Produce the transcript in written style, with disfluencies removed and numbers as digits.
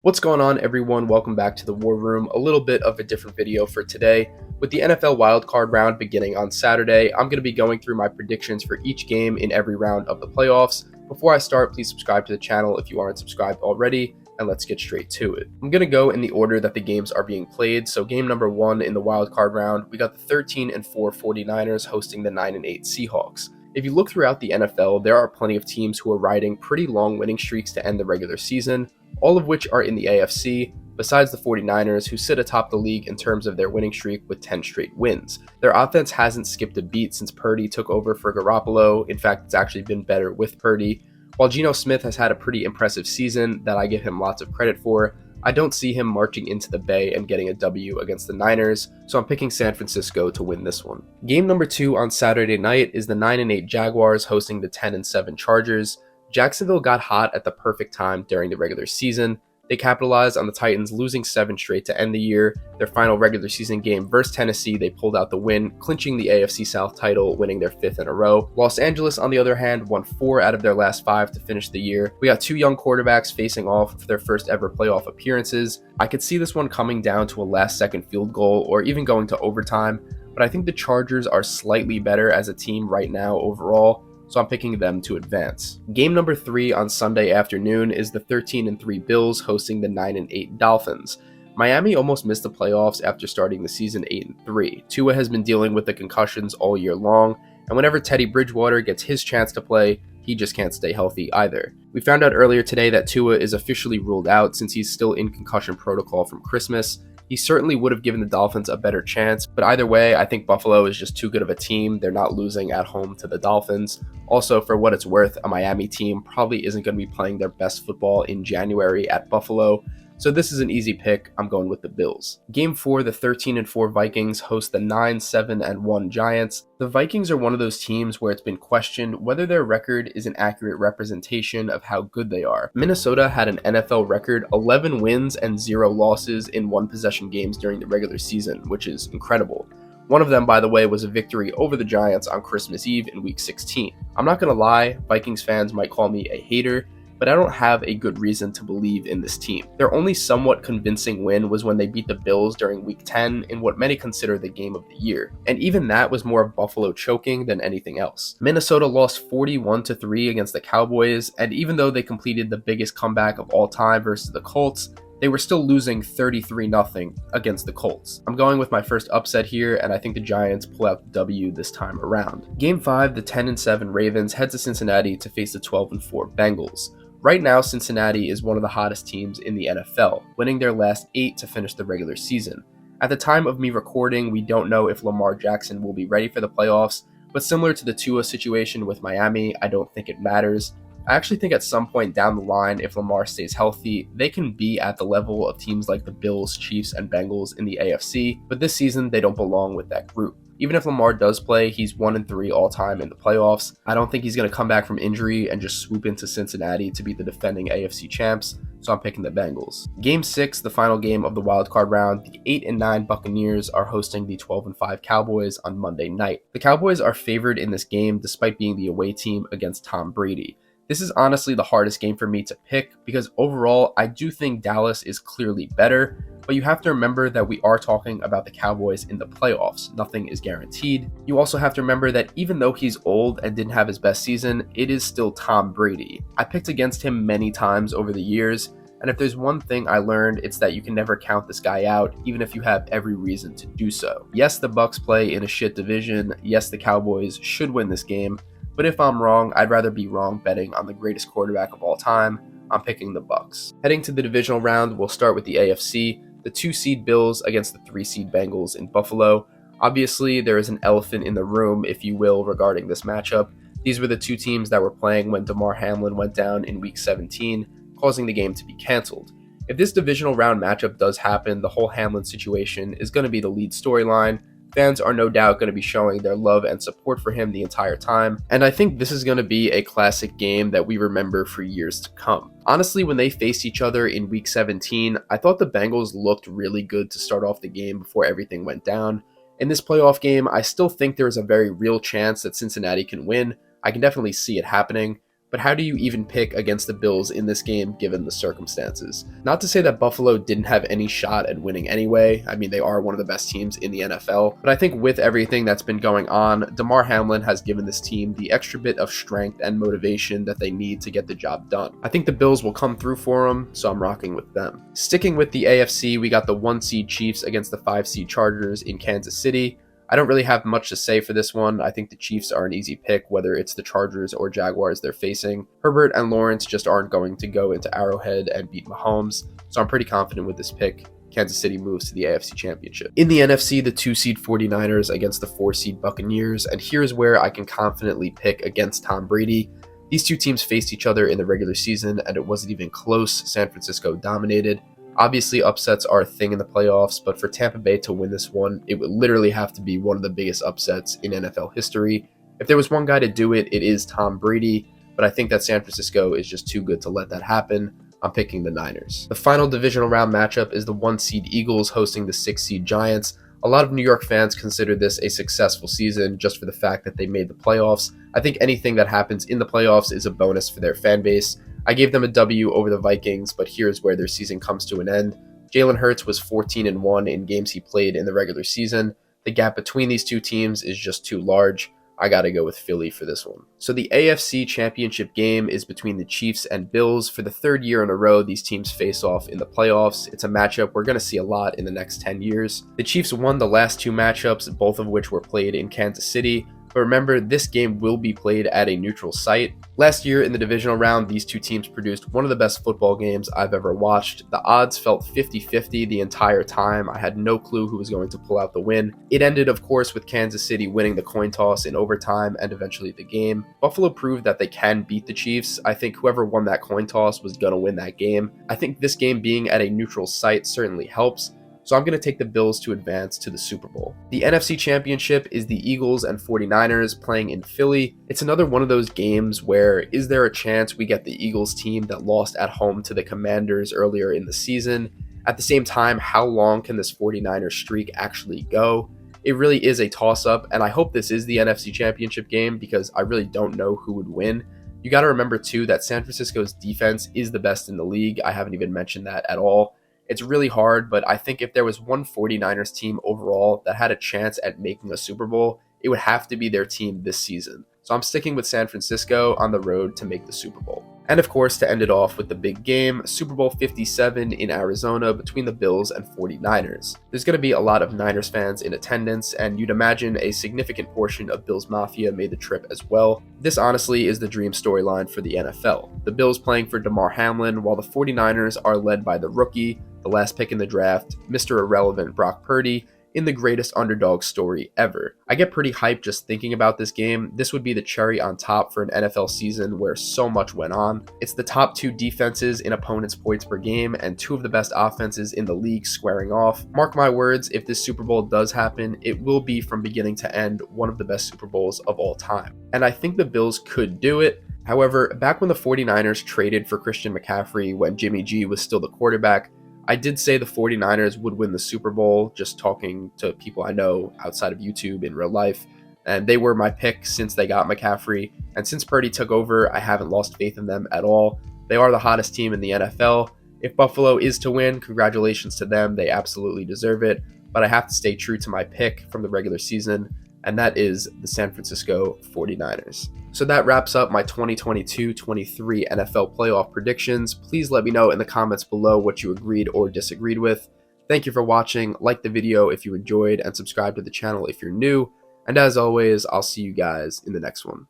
What's going on, everyone? Welcome back to the War Room. A little bit of a different video for today. With the NFL wildcard round beginning on Saturday, I'm going to be going through my predictions for each game in every round of the playoffs. Before I start, please subscribe to the channel if you aren't subscribed already, and let's get straight to it. I'm going to go in the order that the games are being played. So game number 1 in the wildcard round, we got the 13-4 49ers hosting the 9-8 Seahawks. If you look throughout the NFL, there are plenty of teams who are riding pretty long winning streaks to end the regular season, all of which are in the AFC, besides the 49ers, who sit atop the league in terms of their winning streak with 10 straight wins. Their offense hasn't skipped a beat since Purdy took over for Garoppolo. In fact, it's actually been better with Purdy. While Geno Smith has had a pretty impressive season that I give him lots of credit for, I don't see him marching into the Bay and getting a W against the Niners, so I'm picking San Francisco to win this one. Game number 2 on Saturday night is the 9-8 Jaguars hosting the 10-7 Chargers. Jacksonville got hot at the perfect time during the regular season. They capitalized on the Titans losing 7 straight to end the year. Their final regular season game versus Tennessee, they pulled out the win, clinching the AFC South title, winning their 5th in a row. Los Angeles, on the other hand, won 4 out of their last 5 to finish the year. We got 2 young quarterbacks facing off for their first ever playoff appearances. I could see this one coming down to a last-second field goal or even going to overtime, but I think the Chargers are slightly better as a team right now overall, so I'm picking them to advance. Game number 3 on Sunday afternoon is the 13-3 Bills hosting the 9-8 Dolphins. Miami almost missed the playoffs after starting the season 8-3. Tua has been dealing with the concussions all year long, and whenever Teddy Bridgewater gets his chance to play, he just can't stay healthy either. We found out earlier today that Tua is officially ruled out since he's still in concussion protocol from Christmas. He certainly would have given the Dolphins a better chance, but either way, I think Buffalo is just too good of a team. They're not losing at home to the Dolphins. Also, for what it's worth, a Miami team probably isn't going to be playing their best football in January at Buffalo, so this is an easy pick. I'm going with the Bills. Game 4, the 13-4 Vikings host the 9-7-1 Giants. The Vikings are one of those teams where it's been questioned whether their record is an accurate representation of how good they are. Minnesota had an NFL record 11 wins and 0 losses in one-possession games during the regular season, which is incredible. One of them, by the way, was a victory over the Giants on Christmas Eve in Week 16. I'm not going to lie, Vikings fans might call me a hater, but I don't have a good reason to believe in this team. Their only somewhat convincing win was when they beat the Bills during Week 10 in what many consider the game of the year, and even that was more of Buffalo choking than anything else. Minnesota lost 41-3 against the Cowboys, and even though they completed the biggest comeback of all time versus the Colts, they were still losing 33-0 against the Colts. I'm going with my first upset here, and I think the Giants pull out the W this time around. Game 5, the 10-7 Ravens head to Cincinnati to face the 12-4 Bengals. Right now, Cincinnati is one of the hottest teams in the NFL, winning their last 8 to finish the regular season. At the time of me recording, we don't know if Lamar Jackson will be ready for the playoffs, but similar to the Tua situation with Miami, I don't think it matters. I actually think at some point down the line, if Lamar stays healthy, they can be at the level of teams like the Bills, Chiefs, and Bengals in the AFC, but this season they don't belong with that group. Even if Lamar does play, he's 1-3 all time in the playoffs. I don't think he's going to come back from injury and just swoop into Cincinnati to beat the defending AFC champs, so I'm picking the Bengals. Game 6, the final game of the wildcard round, the 8-9 Buccaneers are hosting the 12-5 Cowboys on Monday night. The Cowboys are favored in this game despite being the away team against Tom Brady. This is honestly the hardest game for me to pick because overall, I do think Dallas is clearly better, but you have to remember that we are talking about the Cowboys in the playoffs. Nothing is guaranteed. You also have to remember that even though he's old and didn't have his best season, it is still Tom Brady. I picked against him many times over the years, and if there's one thing I learned, it's that you can never count this guy out, even if you have every reason to do so. Yes, the Bucs play in a shit division. Yes, the Cowboys should win this game. But if I'm wrong, I'd rather be wrong betting on the greatest quarterback of all time. I'm picking the Bucs. Heading to the divisional round, we'll start with the AFC. The 2-seed Bills against the 3-seed Bengals in Buffalo. Obviously, there is an elephant in the room, if you will, regarding this matchup. These were the 2 teams that were playing when Damar Hamlin went down in Week 17, causing the game to be canceled. If this divisional round matchup does happen, the whole Hamlin situation is going to be the lead storyline. Fans are no doubt going to be showing their love and support for him the entire time, and I think this is going to be a classic game that we remember for years to come. Honestly, when they faced each other in Week 17, I thought the Bengals looked really good to start off the game before everything went down. In this playoff game, I still think there is a very real chance that Cincinnati can win. I can definitely see it happening, But how do you even pick against the Bills in this game given the circumstances? Not to say that Buffalo didn't have any shot at winning anyway. I mean, they are one of the best teams in the NFL. But I think with everything that's been going on, Damar Hamlin has given this team the extra bit of strength and motivation that they need to get the job done. I think the Bills will come through for them, so I'm rocking with them. Sticking with the AFC, we got the 1 seed Chiefs against the 5 seed Chargers in Kansas City. I don't really have much to say for this one. I think the Chiefs are an easy pick, whether it's the Chargers or Jaguars they're facing. Herbert and Lawrence just aren't going to go into Arrowhead and beat Mahomes, so I'm pretty confident with this pick. Kansas City moves to the AFC Championship. In the NFC, the 2 seed 49ers against the 4 seed Buccaneers, and here's where I can confidently pick against Tom Brady. These two teams faced each other in the regular season, and it wasn't even close. San Francisco dominated. Obviously, upsets are a thing in the playoffs, but for Tampa Bay to win this one, it would literally have to be one of the biggest upsets in NFL history. If there was one guy to do it, it is Tom Brady, but I think that San Francisco is just too good to let that happen. I'm picking the Niners. The final divisional round matchup is the 1 seed Eagles hosting the 6 seed Giants. A lot of New York fans consider this a successful season just for the fact that they made the playoffs. I think anything that happens in the playoffs is a bonus for their fan base. I gave them a W over the Vikings, but here's where their season comes to an end. Jalen Hurts was 14-1 in games he played in the regular season. The gap between these two teams is just too large. I gotta go with Philly for this one. So the AFC Championship game is between the Chiefs and Bills. For the 3rd year in a row, these teams face off in the playoffs. It's a matchup we're gonna see a lot in the next 10 years. The Chiefs won the last 2 matchups, both of which were played in Kansas City. But remember, this game will be played at a neutral site. Last year in the divisional round, these two teams produced one of the best football games I've ever watched. The odds felt 50-50 the entire time. I had no clue who was going to pull out the win. It ended, of course, with Kansas City winning the coin toss in overtime and eventually the game. Buffalo proved that they can beat the Chiefs. I think whoever won that coin toss was going to win that game. I think this game being at a neutral site certainly helps. So I'm going to take the Bills to advance to the Super Bowl. The NFC Championship is the Eagles and 49ers playing in Philly. It's another one of those games where is there a chance we get the Eagles team that lost at home to the Commanders earlier in the season? At the same time, how long can this 49ers streak actually go? It really is a toss-up, and I hope this is the NFC Championship game because I really don't know who would win. You got to remember too that San Francisco's defense is the best in the league. I haven't even mentioned that at all. It's really hard, but I think if there was one 49ers team overall that had a chance at making a Super Bowl, it would have to be their team this season. So I'm sticking with San Francisco on the road to make the Super Bowl. And of course, to end it off with the big game, Super Bowl 57 in Arizona between the Bills and 49ers. There's going to be a lot of Niners fans in attendance, and you'd imagine a significant portion of Bills Mafia made the trip as well. This honestly is the dream storyline for the NFL. The Bills playing for Damar Hamlin, while the 49ers are led by the rookie, the last pick in the draft, Mr. Irrelevant Brock Purdy, in the greatest underdog story ever. I get pretty hyped just thinking about this game. This would be the cherry on top for an NFL season where so much went on. It's the top 2 defenses in opponents' points per game and 2 of the best offenses in the league squaring off. Mark my words, if this Super Bowl does happen, it will be from beginning to end one of the best Super Bowls of all time. And I think the Bills could do it. However, back when the 49ers traded for Christian McCaffrey when Jimmy G was still the quarterback, I did say the 49ers would win the Super Bowl, just talking to people I know outside of YouTube in real life, and they were my pick since they got McCaffrey, and since Purdy took over, I haven't lost faith in them at all. They are the hottest team in the NFL. If Buffalo is to win, congratulations to them, they absolutely deserve it, but I have to stay true to my pick from the regular season, and that is the San Francisco 49ers. So that wraps up my 2022-23 NFL playoff predictions. Please let me know in the comments below what you agreed or disagreed with. Thank you for watching. Like the video if you enjoyed and subscribe to the channel if you're new. And as always, I'll see you guys in the next one.